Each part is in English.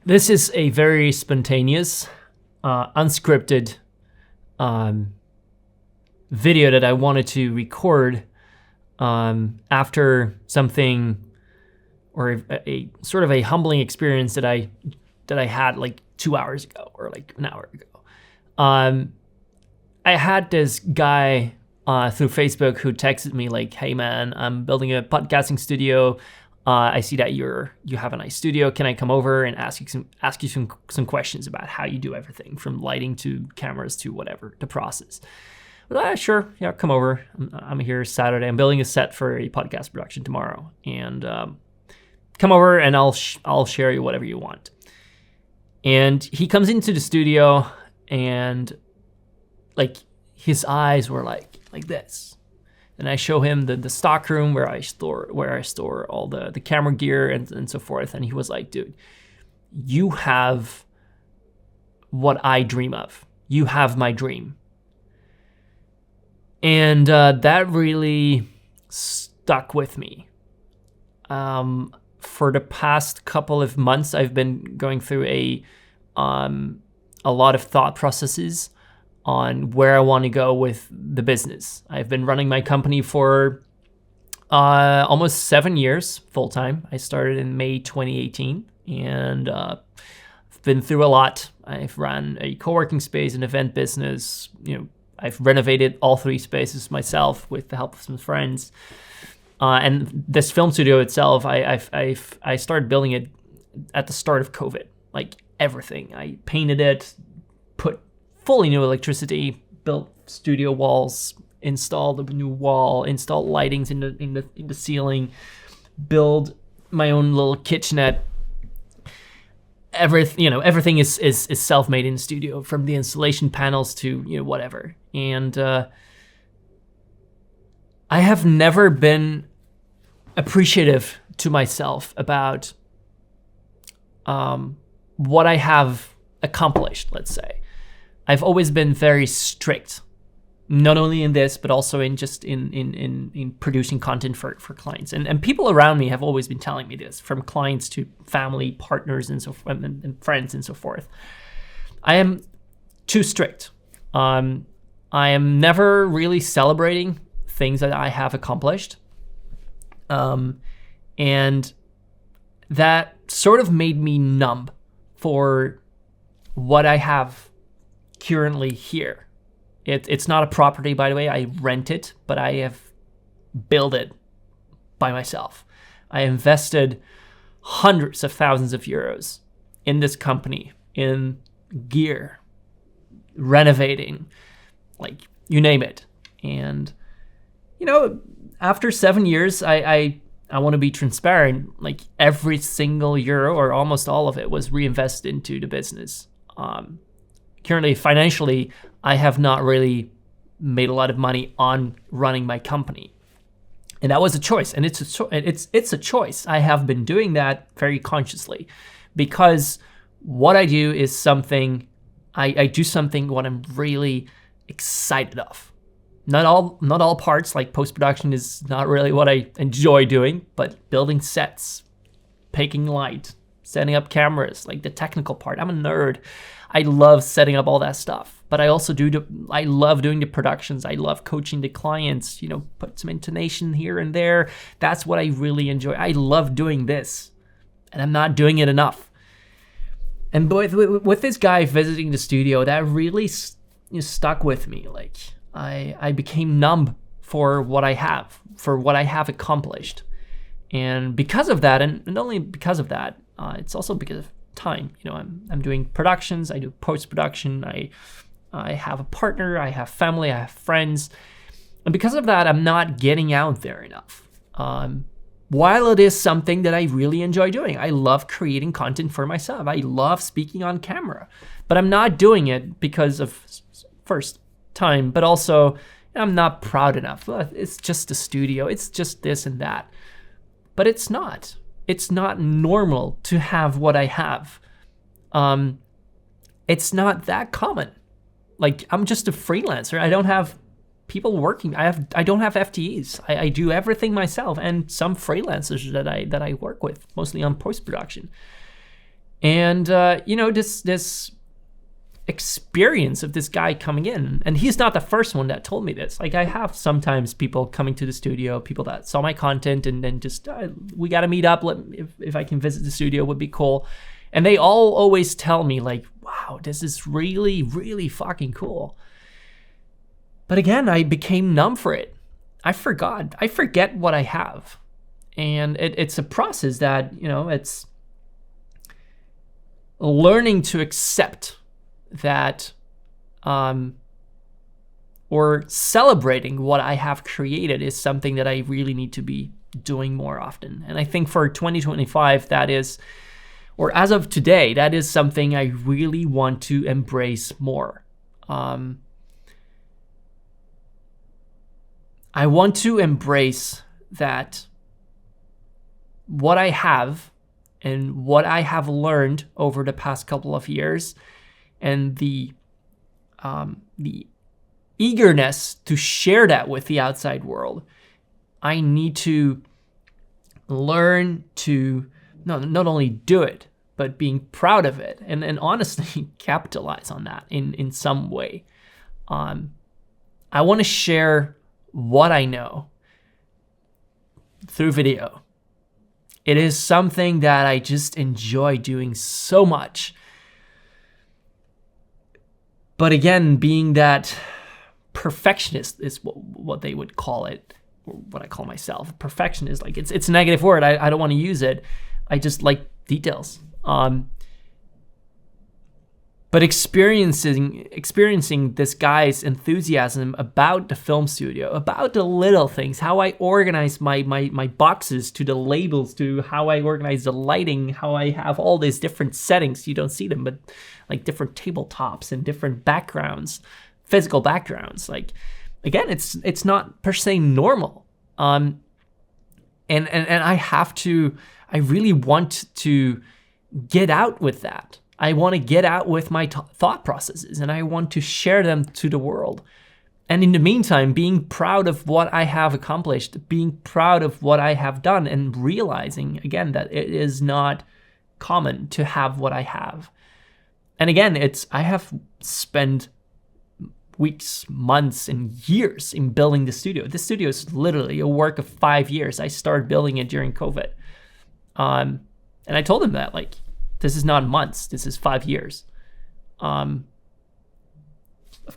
This is a very spontaneous, unscripted video that I wanted to record after something or a sort of a humbling experience that I had like 2 hours ago or like an hour ago. I had this guy through Facebook who texted me like, "Hey man, I'm building a podcasting studio. I see that you have a nice studio. Can I come over and ask you some questions about how you do everything from lighting to cameras to whatever the process?" But sure, yeah, come over. I'm here Saturday. I'm building a set for a podcast production tomorrow, and come over and I'll share you whatever you want. And he comes into the studio, and like his eyes were like this. And I show him the stock room where I store all the camera gear and so forth. And he was like, "Dude, you have what I dream of. You have my dream." And that really stuck with me. For the past couple of months, I've been going through a lot of thought processes on where I want to go with the business. I've been running my company for almost 7 years full time. I started in May 2018, and I've been through a lot. I've run a co-working space, an event business. I've renovated all 3 spaces myself with the help of some friends. And this film studio itself, I started building it at the start of COVID. Like everything, I painted it, put fully new electricity, built studio walls, installed a new wall, installed lightings in the ceiling, build my own little kitchenette. Everything is self-made in the studio, from the installation panels to whatever. And I have never been appreciative to myself about what I have accomplished, let's say. I've always been very strict, not only in this, but also in producing content for clients. And people around me have always been telling me this, from clients to family, partners, and and friends and so forth. I am too strict. I am never really celebrating things that I have accomplished. And that sort of made me numb for what I have currently here. It's not a property, by the way. I rent it, but I have built it by myself. I invested hundreds of thousands of euros in this company, in gear, renovating, like you name it. And after 7 years, I want to be transparent. Like every single euro, or almost all of it, was reinvested into the business. Currently, financially, I have not really made a lot of money on running my company, and that was a choice. And it's a choice. I have been doing that very consciously, because what I do is something I do something what I'm really excited of. Not all parts, like post-production is not really what I enjoy doing, but building sets, picking light, setting up cameras, like the technical part. I'm a nerd. I love setting up all that stuff, but I also I love doing the productions. I love coaching the clients, put some intonation here and there. That's what I really enjoy. I love doing this, and I'm not doing it enough. And with this guy visiting the studio, that really stuck with me. Like I became numb for what I have accomplished. And because of that, and not only because of that, it's also because of time. I'm doing productions, I do post-production, I have a partner, I have family, I have friends. And because of that, I'm not getting out there enough. While it is something that I really enjoy doing, I love creating content for myself. I love speaking on camera, but I'm not doing it because of, first, time, but also I'm not proud enough. It's just a studio. It's just this and that. But it's not. It's not normal to have what I have. It's not that common. Like, I'm just a freelancer. I don't have people working. I don't have FTEs. I do everything myself, and some freelancers that I work with, mostly on post-production. And, this experience of this guy coming in, and he's not the first one that told me this. Like, I have sometimes people coming to the studio, people that saw my content and then just, we got to meet up. If I can visit the studio, would be cool. And they all always tell me, like, wow, this is really, really fucking cool. But again, I became numb for it. I forget what I have. And it's a process that, it's learning to accept that, or celebrating what I have created is something that I really need to be doing more often. And I think for 2025, that is, or as of today, that is something I really want to embrace more. I want to embrace that what I have and what I have learned over the past couple of years, and the eagerness to share that with the outside world. I need to learn to not only do it, but being proud of it, and honestly capitalize on that in some way. I want to share what I know through video. It is something that I just enjoy doing so much. But again, being that perfectionist is what they would call it, or what I call myself. Perfectionist, like it's a negative word. I don't want to use it. I just like details. But experiencing this guy's enthusiasm about the film studio, about the little things, how I organize my boxes, to the labels, to how I organize the lighting, how I have all these different settings. You don't see them, but like different tabletops and different backgrounds, physical backgrounds. Like, again, it's not per se normal. And I really want to get out with that. I want to get out with my thought processes, and I want to share them to the world. And in the meantime, being proud of what I have accomplished, being proud of what I have done, and realizing, again, that it is not common to have what I have. And again, I have spent weeks, months, and years in building the studio. This studio is literally a work of 5 years. I started building it during COVID. And I told him that, like, this is not months, this is 5 years. Of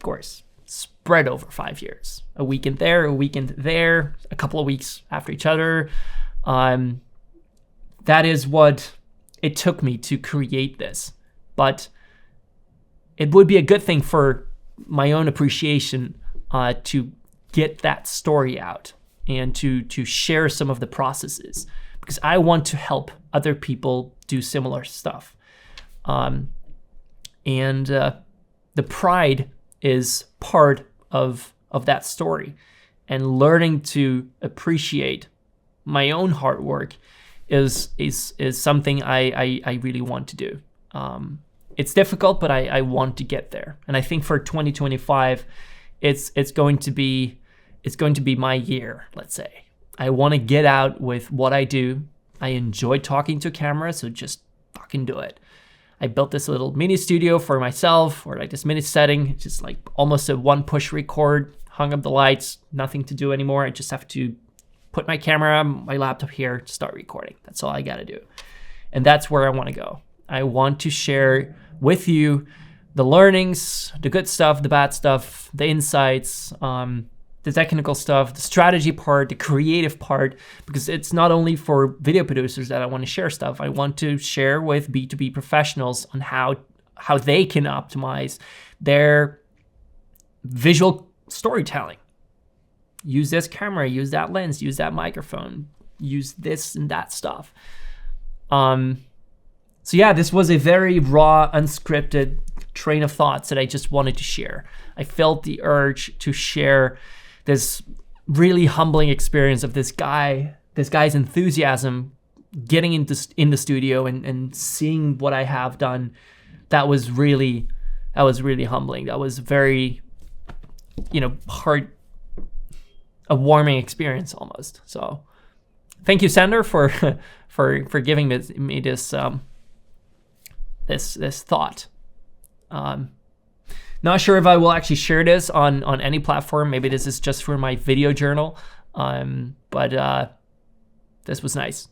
course, spread over 5 years. A weekend there, a weekend there, a couple of weeks after each other. That is what it took me to create this. But it would be a good thing for my own appreciation to get that story out and to share some of the processes, because I want to help other people do similar stuff. And the pride is part of that story. And learning to appreciate my own hard work is something I really want to do. It's difficult, but I want to get there. And I think for 2025, it's going to be my year, let's say. I want to get out with what I do. I enjoy talking to camera, so just fucking do it. I built this little mini studio for myself, or like this mini setting, just like almost a one push record, hung up the lights, nothing to do anymore. I just have to put my camera, my laptop here, start recording. That's all I gotta do. And that's where I want to go. I want to share with you the learnings, the good stuff, the bad stuff, the insights, the technical stuff, the strategy part, the creative part, because it's not only for video producers that I want to share stuff. I want to share with B2B professionals on how they can optimize their visual storytelling. Use this camera, use that lens, use that microphone, use this and that stuff. So yeah, this was a very raw, unscripted train of thoughts that I just wanted to share. I felt the urge to share this really humbling experience of this guy's enthusiasm getting in the studio and seeing what I have done. That was really humbling. That was very, heart, a warming experience almost. So thank you, Sander, for giving me this this thought. Not sure if I will actually share this on any platform. Maybe this is just for my video journal. But this was nice.